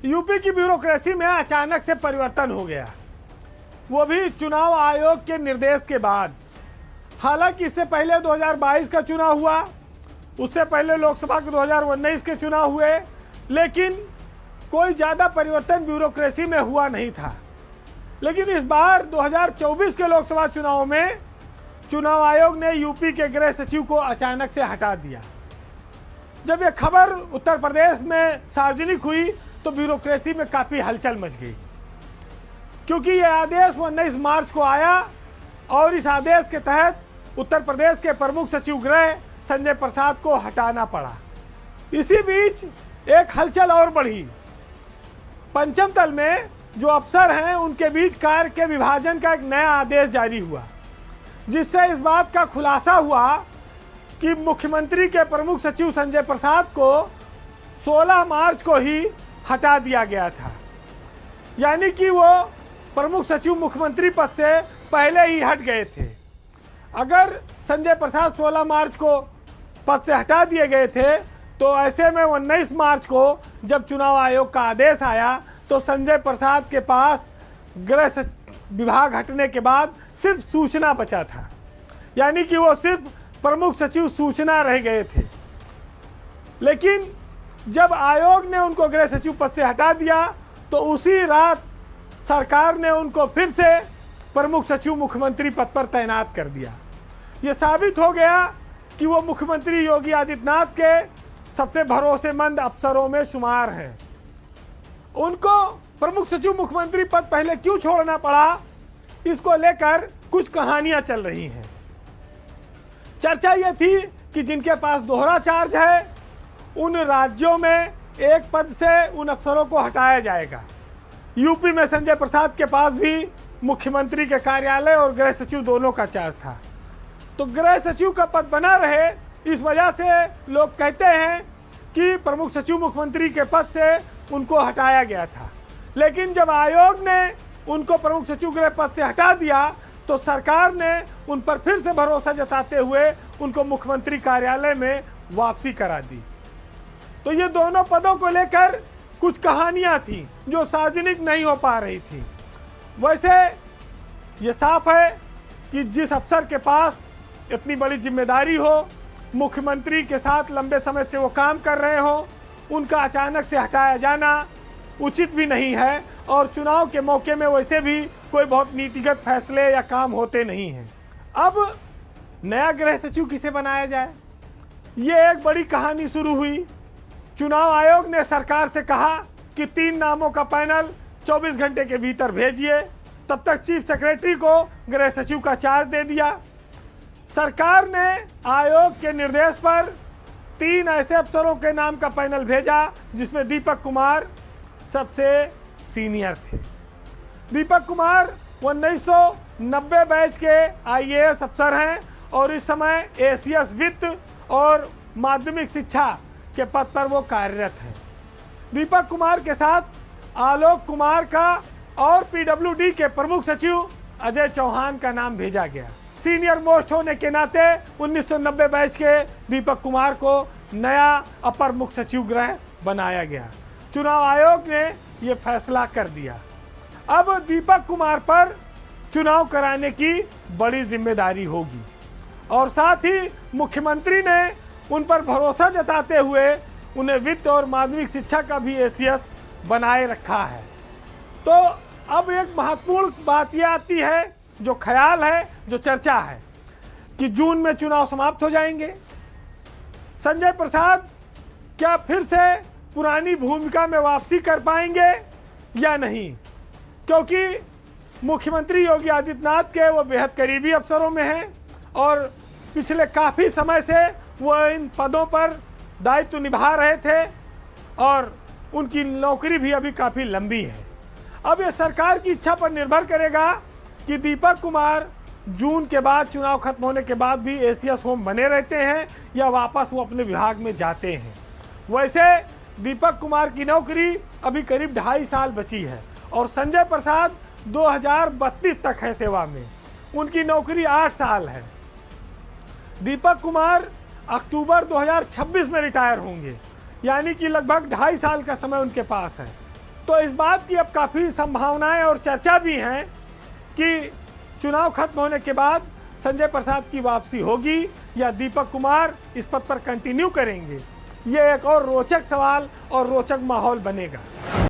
UP की bureaucracy में अचानक से परिवर्तन हो गया, वो भी चुनाव आयोग के निर्देश के बाद। हालांकि इससे पहले 2022 का चुनाव हुआ, उससे पहले लोकसभा के 2019 के चुनाव हुए, लेकिन कोई ज़्यादा परिवर्तन ब्यूरोक्रेसी में हुआ नहीं था। लेकिन इस बार 2024 के लोकसभा चुनाव में चुनाव आयोग ने यूपी के गृह सचिव को अचानक से हटा दिया। जब यह खबर उत्तर प्रदेश में सार्वजनिक हुई तो ब्यूरोक्रेसी में काफ़ी हलचल मच गई, क्योंकि यह आदेश 19 मार्च को आया और इस आदेश के तहत उत्तर प्रदेश के प्रमुख सचिव गृह संजय प्रसाद को हटाना पड़ा। इसी बीच एक हलचल और बढ़ी। पंचम तल में जो अफसर हैं उनके बीच कार्य के विभाजन का एक नया आदेश जारी हुआ, जिससे इस बात का खुलासा हुआ कि मुख्यमंत्री के प्रमुख सचिव संजय प्रसाद को 16 मार्च को ही हटा दिया गया था। यानी कि वो प्रमुख सचिव मुख्यमंत्री पद से पहले ही हट गए थे। अगर संजय प्रसाद 16 मार्च को पद से हटा दिए गए थे तो ऐसे में 19 मार्च को जब चुनाव आयोग का आदेश आया तो संजय प्रसाद के पास गृह विभाग हटने के बाद सिर्फ सूचना बचा था, यानी कि वो सिर्फ प्रमुख सचिव सूचना रह गए थे। लेकिन जब आयोग ने उनको गृह सचिव पद से हटा दिया तो उसी रात सरकार ने उनको फिर से प्रमुख सचिव मुख्यमंत्री पद पर तैनात कर दिया। ये साबित हो गया कि वो मुख्यमंत्री योगी आदित्यनाथ के सबसे भरोसेमंद अफसरों में शुमार हैं। उनको प्रमुख सचिव मुख्यमंत्री पद पहले क्यों छोड़ना पड़ा, इसको लेकर कुछ कहानियां चल रही हैं। चर्चा ये थी कि जिनके पास दोहरा चार्ज है उन राज्यों में एक पद से उन अफसरों को हटाया जाएगा। यूपी में संजय प्रसाद के पास भी मुख्यमंत्री के कार्यालय और गृह सचिव दोनों का चार्ज था, तो गृह सचिव का पद बना रहे। इस वजह से लोग कहते हैं कि प्रमुख सचिव मुख्यमंत्री के पद से उनको हटाया गया था। लेकिन जब आयोग ने उनको प्रमुख सचिव गृह पद से हटा दिया तो सरकार ने उन पर फिर से भरोसा जताते हुए उनको मुख्यमंत्री कार्यालय में वापसी करा दी। तो ये दोनों पदों को लेकर कुछ कहानियां थी जो सार्वजनिक नहीं हो पा रही थी। वैसे ये साफ है कि जिस अफसर के पास इतनी बड़ी जिम्मेदारी हो, मुख्यमंत्री के साथ लंबे समय से वो काम कर रहे हो, उनका अचानक से हटाया जाना उचित भी नहीं है। और चुनाव के मौके में वैसे भी कोई बहुत नीतिगत फैसले या काम होते नहीं हैं। अब नया गृह सचिव किसे बनाया जाए, ये एक बड़ी कहानी शुरू हुई। चुनाव आयोग ने सरकार से कहा कि 3 नामों का पैनल 24 घंटे के भीतर भेजिए। तब तक चीफ सेक्रेटरी को गृह सचिव का चार्ज दे दिया। सरकार ने आयोग के निर्देश पर 3 ऐसे अफसरों के नाम का पैनल भेजा जिसमें दीपक कुमार सबसे सीनियर थे। दीपक कुमार 1990 बैच के IAS अफसर हैं और इस समय ACS वित्त और माध्यमिक शिक्षा के पद पर वो कार्यरत हैं। दीपक कुमार के साथ आलोक कुमार का और PWD के प्रमुख सचिव अजय चौहान का नाम भेजा गया। सीनियर मोस्ट होने के नाते 1990 बैच के दीपक कुमार को नया अपर मुख्य सचिव गृह बनाया गया। चुनाव आयोग ने ये फैसला कर दिया। अब दीपक कुमार पर चुनाव कराने की बड़ी जिम्मेदारी होगी और साथ ही मुख्यमंत्री ने उन पर भरोसा जताते हुए उन्हें वित्त और माध्यमिक शिक्षा का भी ACS बनाए रखा है। तो अब एक महत्वपूर्ण बात यह आती है, जो ख्याल है, जो चर्चा है कि जून में चुनाव समाप्त हो जाएंगे। संजय प्रसाद क्या फिर से पुरानी भूमिका में वापसी कर पाएंगे या नहीं, क्योंकि मुख्यमंत्री योगी आदित्यनाथ के वो बेहद करीबी अफसरों में हैं और पिछले काफ़ी समय से वो इन पदों पर दायित्व निभा रहे थे और उनकी नौकरी भी अभी काफ़ी लंबी है। अब ये सरकार की इच्छा पर निर्भर करेगा कि दीपक कुमार जून के बाद, चुनाव खत्म होने के बाद भी ACS होम बने रहते हैं या वापस वो अपने विभाग में जाते हैं। वैसे दीपक कुमार की नौकरी अभी करीब 2.5 साल बची है और संजय प्रसाद 2032 तक है सेवा में, उनकी नौकरी 8 साल है। दीपक कुमार अक्टूबर 2026 में रिटायर होंगे, यानी कि लगभग 2.5 साल का समय उनके पास है। तो इस बात की अब काफ़ी संभावनाएं और चर्चा भी हैं कि चुनाव खत्म होने के बाद संजय प्रसाद की वापसी होगी या दीपक कुमार इस पद पर कंटिन्यू करेंगे। ये एक और रोचक सवाल और रोचक माहौल बनेगा।